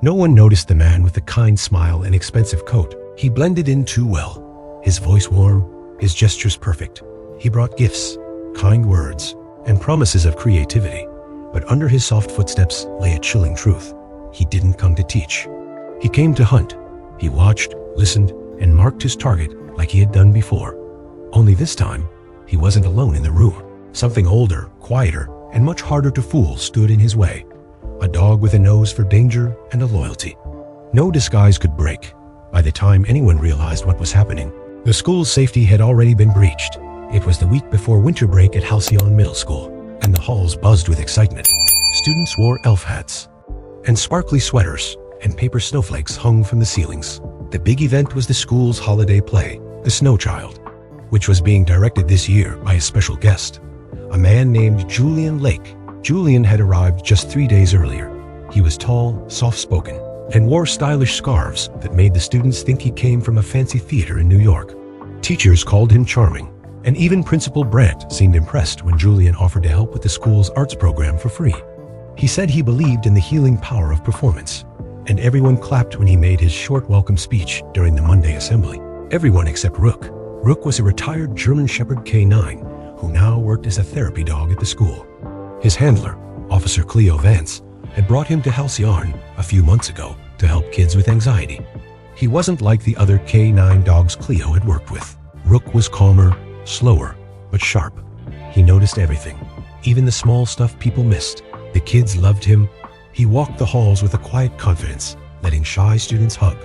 No one noticed the man with the kind smile and expensive coat. He blended in too well. His voice warm, his gestures perfect. He brought gifts, kind words, and promises of creativity. But under his soft footsteps lay a chilling truth. He didn't come to teach. He came to hunt. He watched, listened, and marked his target like he had done before. Only this time, he wasn't alone in the room. Something older, quieter, and much harder to fool stood in his way. A dog with a nose for danger and a loyalty. No disguise could break. By the time anyone realized what was happening, the school's safety had already been breached. It was the week before winter break at Halcyon Middle School, and the halls buzzed with excitement. Students wore elf hats, and sparkly sweaters, and paper snowflakes hung from the ceilings. The big event was the school's holiday play, The Snow Child, which was being directed this year by a special guest, a man named Julian Lake. Julian had arrived just 3 days earlier. He was tall, soft-spoken, and wore stylish scarves that made the students think he came from a fancy theater in New York. Teachers called him charming, and even Principal Brandt seemed impressed when Julian offered to help with the school's arts program for free. He said he believed in the healing power of performance, and everyone clapped when he made his short welcome speech during the Monday assembly. Everyone except Rook. Rook was a retired German Shepherd K9 who now worked as a therapy dog at the school. His handler, Officer Cleo Vance, had brought him to Halcyon a few months ago to help kids with anxiety. He wasn't like the other K9 dogs Cleo had worked with. Rook was calmer, slower, but sharp. He noticed everything, even the small stuff people missed. The kids loved him. He walked the halls with a quiet confidence, letting shy students hug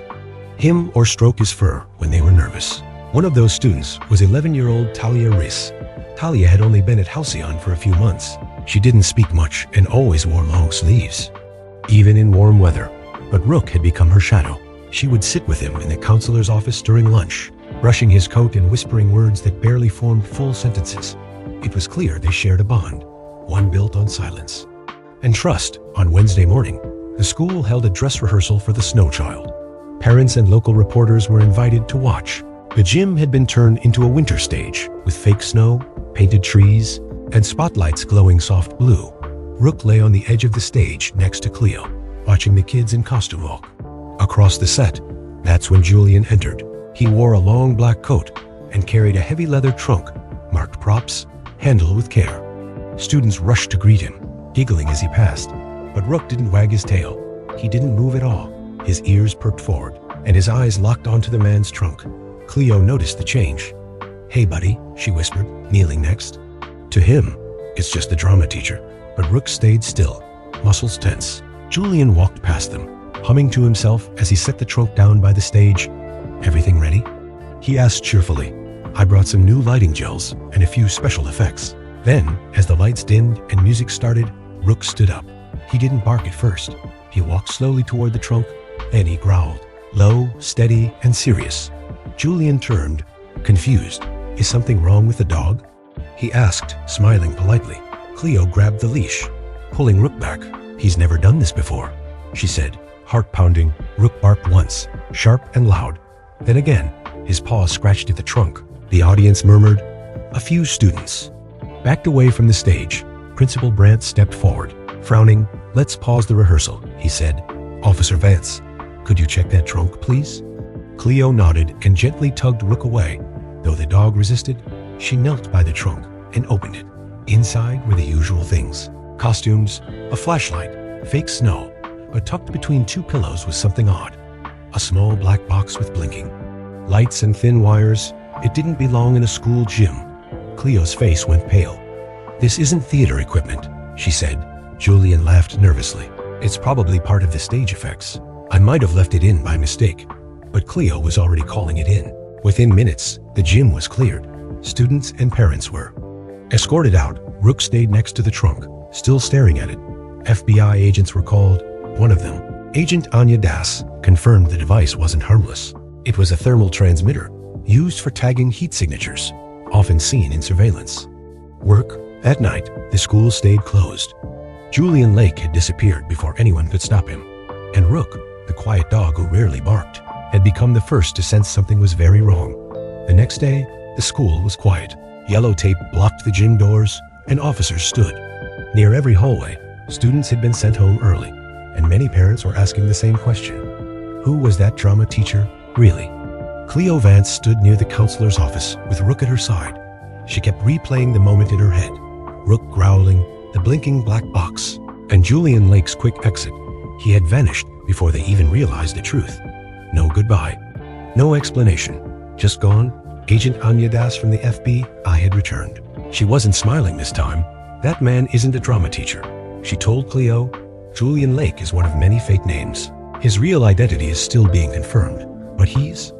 him or stroke his fur when they were nervous. One of those students was 11-year-old Talia Riss. Talia had only been at Halcyon for a few months. She didn't speak much and always wore long sleeves, even in warm weather. But Rook had become her shadow. She would sit with him in the counselor's office during lunch, brushing his coat and whispering words that barely formed full sentences. It was clear they shared a bond, one built on silence and trust. On Wednesday morning, the school held a dress rehearsal for the Snow Child. Parents and local reporters were invited to watch. The gym had been turned into a winter stage with fake snow, painted trees, and spotlights glowing soft blue. Rook lay on the edge of the stage next to Cleo, watching the kids in costume walk. Across the set, that's when Julian entered. He wore a long black coat and carried a heavy leather trunk marked props, handle with care. Students rushed to greet him, giggling as he passed, but Rook didn't wag his tail. He didn't move at all. His ears perked forward, and his eyes locked onto the man's trunk. Cleo noticed the change. "Hey, buddy," she whispered, kneeling next. To him, it's just the drama teacher, but Rook stayed still, muscles tense. Julian walked past them, humming to himself as he set the trunk down by the stage. "Everything ready?" he asked cheerfully. "I brought some new lighting gels and a few special effects." Then, as the lights dimmed and music started, Rook stood up. He didn't bark at first. He walked slowly toward the trunk, then he growled, low, steady, and serious. Julian turned, confused. "Is something wrong with the dog?" he asked, smiling politely. Cleo grabbed the leash, pulling Rook back. "He's never done this before," she said, heart pounding. Rook barked once, sharp and loud. Then again, his paws scratched at the trunk. The audience murmured. A few students backed away from the stage. Principal Brandt stepped forward, frowning. "Let's pause the rehearsal," he said. "Officer Vance, could you check that trunk, please?" Cleo nodded and gently tugged Rook away. Though the dog resisted, she knelt by the trunk and opened it. Inside were the usual things: costumes, a flashlight, fake snow, but tucked between two pillows was something odd. A small black box with blinking lights and thin wires. It didn't belong in a school gym. Cleo's face went pale. "This isn't theater equipment," she said. Julian laughed nervously. "It's probably part of the stage effects. I might have left it in by mistake." But Cleo was already calling it in. Within minutes, the gym was cleared. Students and parents were escorted out. Rook stayed next to the trunk, still staring at it. FBI agents were called. One of them, Agent Anya Das, confirmed the device wasn't harmless. It was a thermal transmitter used for tagging heat signatures, often seen in surveillance work. That night, the school stayed closed. Julian Lake had disappeared before anyone could stop him, and Rook, the quiet dog who rarely barked, had become the first to sense something was very wrong. The next day, the school was quiet. Yellow tape blocked the gym doors, and officers stood near every hallway. Students had been sent home early. and many parents were asking the same question. Who was that drama teacher, really? Cleo Vance stood near the counselor's office with Rook at her side. She kept replaying the moment in her head. Rook growling, the blinking black box, and Julian Lake's quick exit. He had vanished before they even realized the truth. No goodbye. No explanation. Just gone. Agent Anya Das from the FBI had returned. She wasn't smiling this time. That man isn't a drama teacher. She told Cleo, Julian Lake is one of many fake names. His real identity is still being confirmed, but he's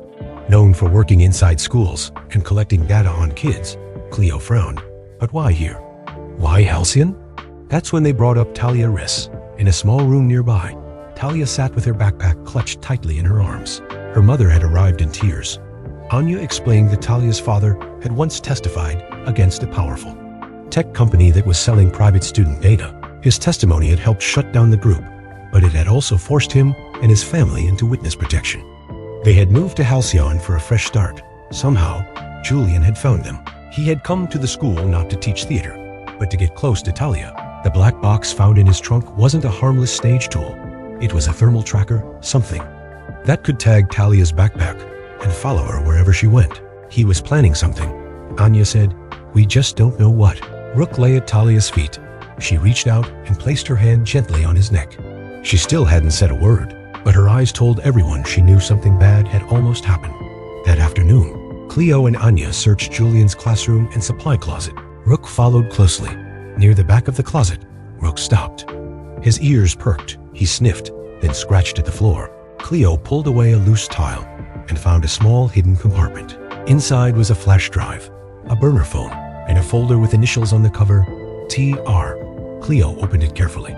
known for working inside schools and collecting data on kids. Cleo frowned. But why here? Why Halcyon? That's when they brought up Talia Riss. In a small room nearby, Talia sat with her backpack clutched tightly in her arms. Her mother had arrived in tears. Anya explained that Talia's father had once testified against a powerful tech company that was selling private student data. His testimony had helped shut down the group, but it had also forced him and his family into witness protection. They had moved to Halcyon for a fresh start. Somehow, Julian had found them. He had come to the school not to teach theater, but to get close to Talia. The black box found in his trunk wasn't a harmless stage tool. It was a thermal tracker, something that could tag Talia's backpack and follow her wherever she went. He was planning something. Anya said, we just don't know what. Rook lay at Talia's feet. She reached out and placed her hand gently on his neck. She still hadn't said a word, but her eyes told everyone she knew something bad had almost happened. That afternoon, Cleo and Anya searched Julian's classroom and supply closet. Rook followed closely. Near the back of the closet, Rook stopped. His ears perked. He sniffed, then scratched at the floor. Cleo pulled away a loose tile and found a small hidden compartment. Inside was a flash drive, a burner phone, and a folder with initials on the cover, TR. Cleo opened it carefully.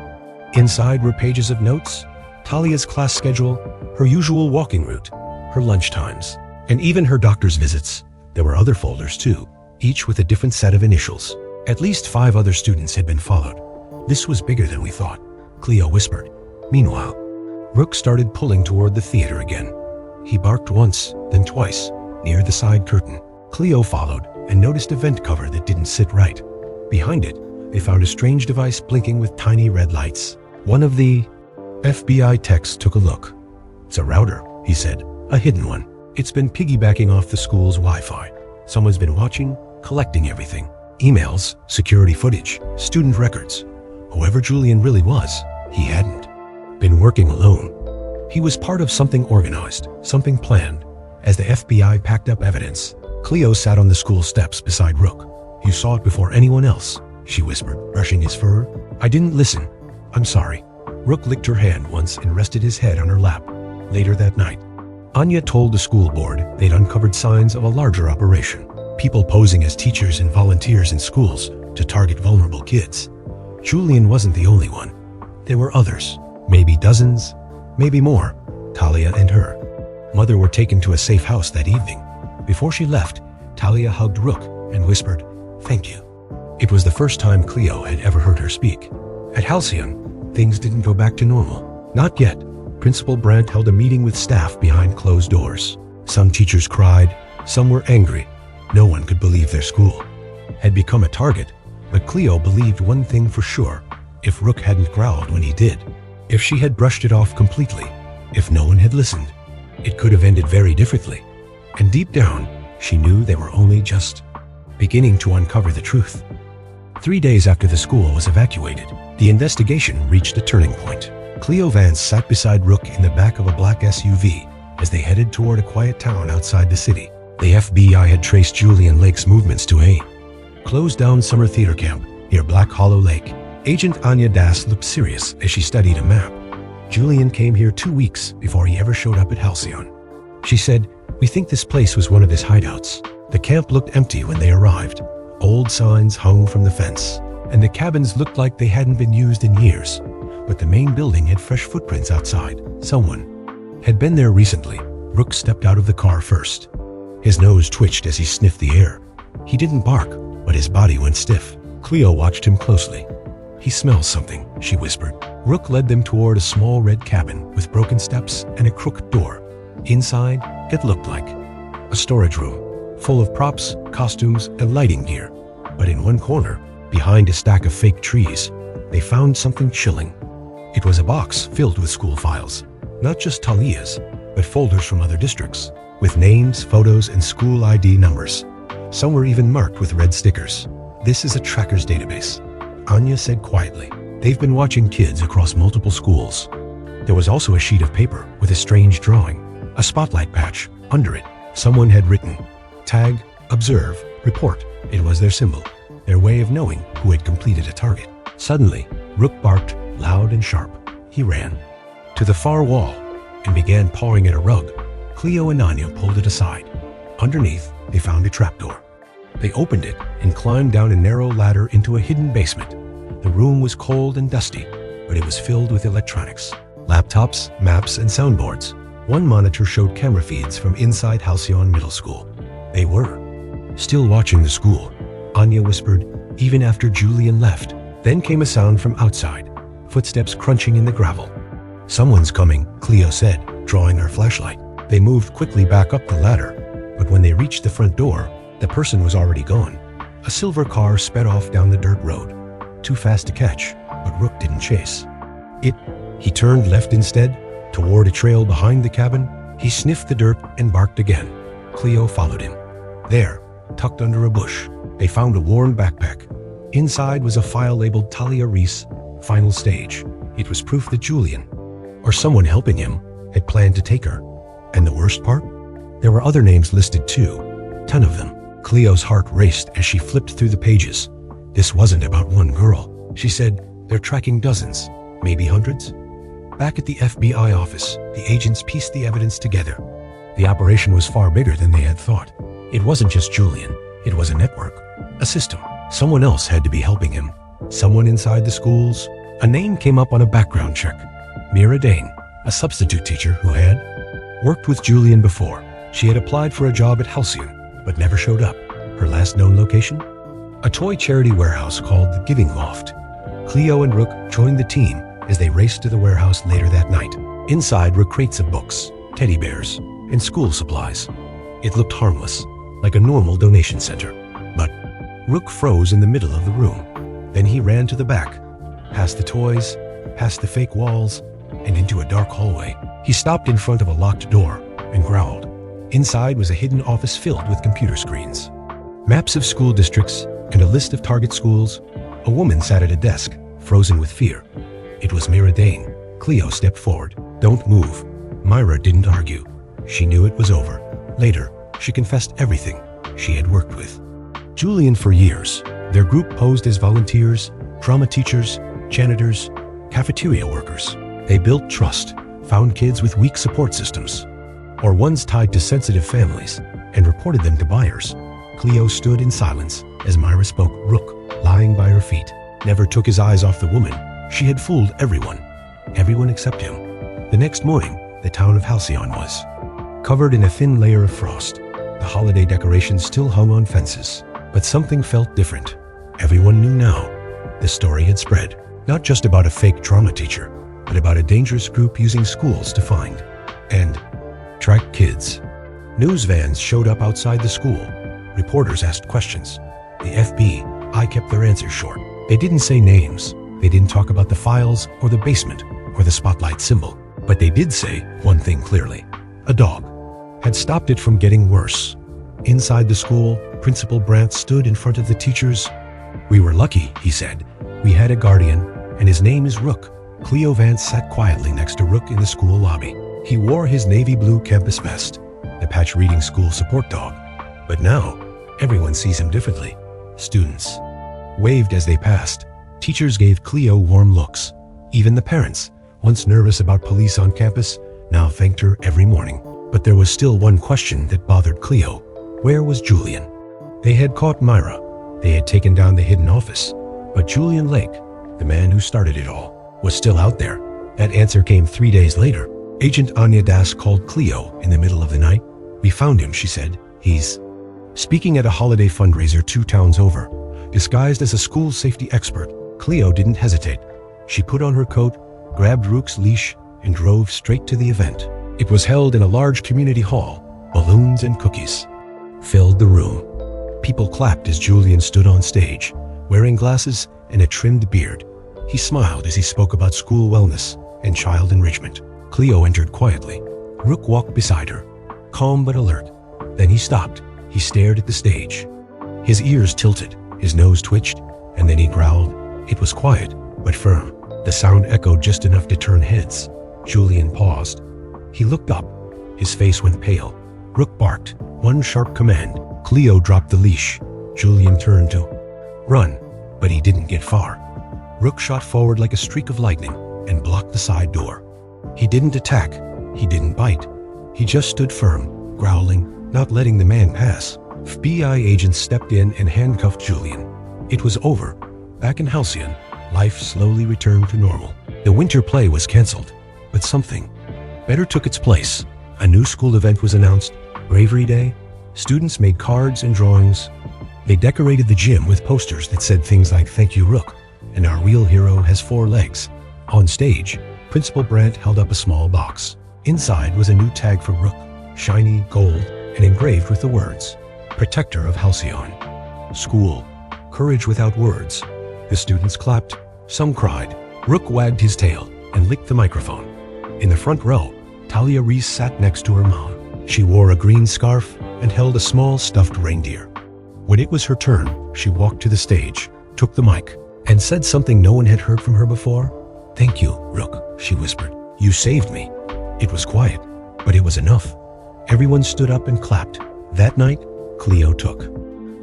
Inside were pages of notes, Talia's class schedule, her usual walking route, her lunch times, and even her doctor's visits. There were other folders too, each with a different set of initials. At least 5 other students had been followed. This was bigger than we thought, Cleo whispered. Meanwhile, Rook started pulling toward the theater again. He barked once, then twice, near the side curtain. Cleo followed and noticed a vent cover that didn't sit right. Behind it, they found a strange device blinking with tiny red lights. One of the FBI techs took a look. It's a router, he said, a hidden one. It's been piggybacking off the school's Wi-Fi. Someone's been watching, collecting everything. Emails, security footage, student records. Whoever Julian really was, he hadn't been working alone. He was part of something organized, something planned. As the FBI packed up evidence, Cleo sat on the school steps beside Rook. You saw it before anyone else, she whispered, brushing his fur. I didn't listen. I'm sorry. Rook licked her hand once and rested his head on her lap. Later that night, Anya told the school board they'd uncovered signs of a larger operation. People posing as teachers and volunteers in schools to target vulnerable kids. Julian wasn't the only one. There were others, maybe dozens, maybe more. Talia and her mother were taken to a safe house that evening. Before she left, Talia hugged Rook and whispered, "Thank you." It was the first time Cleo had ever heard her speak. At Halcyon, things didn't go back to normal. Not yet. Principal Brandt held a meeting with staff behind closed doors. Some teachers cried, some were angry. No one could believe their school had become a target, but Cleo believed one thing for sure. If Rook hadn't growled when he did, if she had brushed it off completely, if no one had listened, it could have ended very differently. And deep down, she knew they were only just beginning to uncover the truth. 3 days after the school was evacuated, the investigation reached a turning point. Cleo Vance sat beside Rook in the back of a black SUV as they headed toward a quiet town outside the city. The FBI had traced Julian Lake's movements to a closed-down summer theater camp near Black Hollow Lake. Agent Anya Das looked serious as she studied a map. Julian came here 2 weeks before he ever showed up at Halcyon. She said, "We think this place was one of his hideouts." The camp looked empty when they arrived. Old signs hung from the fence, and the cabins looked like they hadn't been used in years. But the main building had fresh footprints outside. Someone had been there recently. Rook stepped out of the car first. His nose twitched as he sniffed the air. He didn't bark, but his body went stiff. Cleo watched him closely. "He smells something," she whispered. Rook led them toward a small red cabin with broken steps and a crooked door. Inside, it looked like a storage room, full of props, costumes, and lighting gear. But in one corner, behind a stack of fake trees, they found something chilling. It was a box filled with school files, not just Talia's, but folders from other districts, with names, photos, and school ID numbers. Some were even marked with red stickers. This is a trackers database, Anya said quietly. They've been watching kids across multiple schools. There was also a sheet of paper with a strange drawing, a spotlight patch. Under it, someone had written, "Tag, observe, report." It was their symbol, their way of knowing who had completed a target. Suddenly, Rook barked loud and sharp. He ran to the far wall and began pawing at a rug. Cleo and Anya pulled it aside. Underneath, they found a trapdoor. They opened it and climbed down a narrow ladder into a hidden basement. The room was cold and dusty, but it was filled with electronics, laptops, maps, and soundboards. One monitor showed camera feeds from inside Halcyon Middle School. They were still watching the school, Anya whispered, even after Julian left. Then came a sound from outside, footsteps crunching in the gravel. "Someone's coming," Cleo said, drawing her flashlight. They moved quickly back up the ladder, but when they reached the front door, the person was already gone. A silver car sped off down the dirt road, too fast to catch, but Rook didn't chase. He turned left instead, toward a trail behind the cabin. He sniffed the dirt and barked again. Cleo followed him. There, tucked under a bush, they found a worn backpack. Inside was a file labeled Talia Reese, Final Stage. It was proof that Julian, or someone helping him, had planned to take her. And the worst part? There were other names listed too, 10 of them. Cleo's heart raced as she flipped through the pages. This wasn't about one girl. She said, "They're tracking dozens, maybe hundreds." Back at the FBI office, the agents pieced the evidence together. The operation was far bigger than they had thought. It wasn't just Julian. It was a network, a system. Someone else had to be helping him. Someone inside the schools. A name came up on a background check. Mira Dane, a substitute teacher who had worked with Julian before. She had applied for a job at Halcyon, but never showed up. Her last known location? A toy charity warehouse called the Giving Loft. Cleo and Rook joined the team as they raced to the warehouse later that night. Inside were crates of books, teddy bears, and school supplies. It looked harmless, like a normal donation center. But Rook froze in the middle of the room. Then he ran to the back, past the toys, past the fake walls, and into a dark hallway. He stopped in front of a locked door and growled. Inside was a hidden office filled with computer screens, maps of school districts, and a list of target schools. A woman sat at a desk, frozen with fear. It was Mira Dane. Cleo stepped forward. "Don't move." Myra didn't argue. She knew it was over. Later, she confessed everything she had worked with Julian for years. Their group posed as volunteers, drama teachers, janitors, cafeteria workers. They built trust, found kids with weak support systems, or ones tied to sensitive families, and reported them to buyers. Cleo stood in silence as Myra spoke. Rook, lying by her feet, never took his eyes off the woman. She had fooled everyone except him. The next morning, the town of Halcyon was covered in a thin layer of frost. The holiday decorations still hung on fences, but something felt different. Everyone knew now. The story had spread, not just about a fake drama teacher, but about a dangerous group using schools to find and track kids. News vans showed up outside the school. Reporters asked questions. The FBI kept their answers short. They didn't say names. They didn't talk about the files or the basement or the spotlight symbol. But they did say one thing clearly. A dog had stopped it from getting worse. Inside the school, Principal Brandt stood in front of the teachers. "We were lucky," he said. "We had a guardian, and his name is Rook." Cleo Vance sat quietly next to Rook in the school lobby. He wore his navy blue campus vest, the patch reading school support dog. But now, everyone sees him differently. Students waved as they passed. Teachers gave Cleo warm looks. Even the parents, once nervous about police on campus, now thanked her every morning. But there was still one question that bothered Cleo. Where was Julian? They had caught Myra. They had taken down the hidden office. But Julian Lake, the man who started it all, was still out there. That answer came 3 days later. Agent Anya Das called Cleo in the middle of the night. "We found him," she said. "He's speaking at a holiday fundraiser 2 towns over, disguised as a school safety expert." Cleo didn't hesitate. She put on her coat, grabbed Rook's leash, and drove straight to the event. It was held in a large community hall. Balloons and cookies filled the room. People clapped as Julian stood on stage, wearing glasses and a trimmed beard. He smiled as he spoke about school wellness and child enrichment. Cleo entered quietly. Rook walked beside her, calm but alert. Then he stopped. He stared at the stage. His ears tilted, his nose twitched, and then he growled. It was quiet, but firm. The sound echoed just enough to turn heads. Julian paused. He looked up. His face went pale. Rook barked. One sharp command. Cleo dropped the leash. Julian turned to run, but he didn't get far. Rook shot forward like a streak of lightning and blocked the side door. He didn't attack. He didn't bite. He just stood firm, growling, not letting the man pass. FBI agents stepped in and handcuffed Julian. It was over. Back in Halcyon, life slowly returned to normal. The winter play was canceled, but something better took its place. A new school event was announced, Bravery Day. Students made cards and drawings. They decorated the gym with posters that said things like, "Thank you, Rook," and "Our real hero has 4 legs." On stage, Principal Brandt held up a small box. Inside was a new tag for Rook, shiny, gold, and engraved with the words, "Protector of Halcyon." School. Courage without words. The students clapped. Some cried. Rook wagged his tail and licked the microphone. In the front row, Talia Reese sat next to her mom. She wore a green scarf and held a small stuffed reindeer. When it was her turn, she walked to the stage, took the mic, and said something no one had heard from her before. "Thank you, Rook," she whispered. "You saved me." It was quiet, but it was enough. Everyone stood up and clapped. That night, Cleo took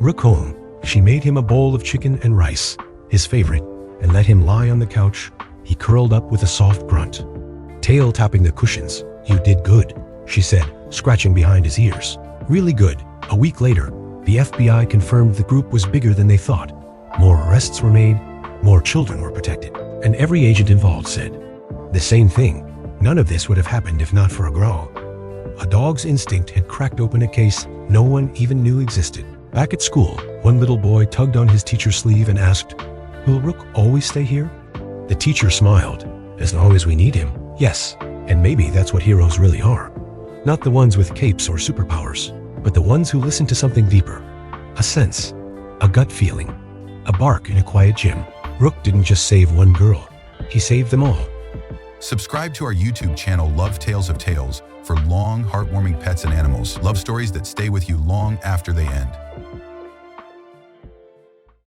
Rook home. She made him a bowl of chicken and rice, his favorite, and let him lie on the couch. He curled up with a soft grunt, tail tapping the cushions. "You did good," she said, scratching behind his ears. "Really good." A week later, the FBI confirmed the group was bigger than they thought. More arrests were made, more children were protected, and every agent involved said the same thing. None of this would have happened if not for a Growl. A dog's instinct had cracked open a case no one even knew existed. Back at school, one little boy tugged on his teacher's sleeve and asked, "Will Rook always stay here?" The teacher smiled. "As long as we need him, yes. And maybe that's what heroes really are. Not the ones with capes or superpowers, but the ones who listen to something deeper. A sense, a gut feeling, a bark in a quiet gym." Rook didn't just save one girl. He saved them all. Subscribe to our YouTube channel, Love Tales of Tales, for long, heartwarming pets and animals. Love stories that stay with you long after they end.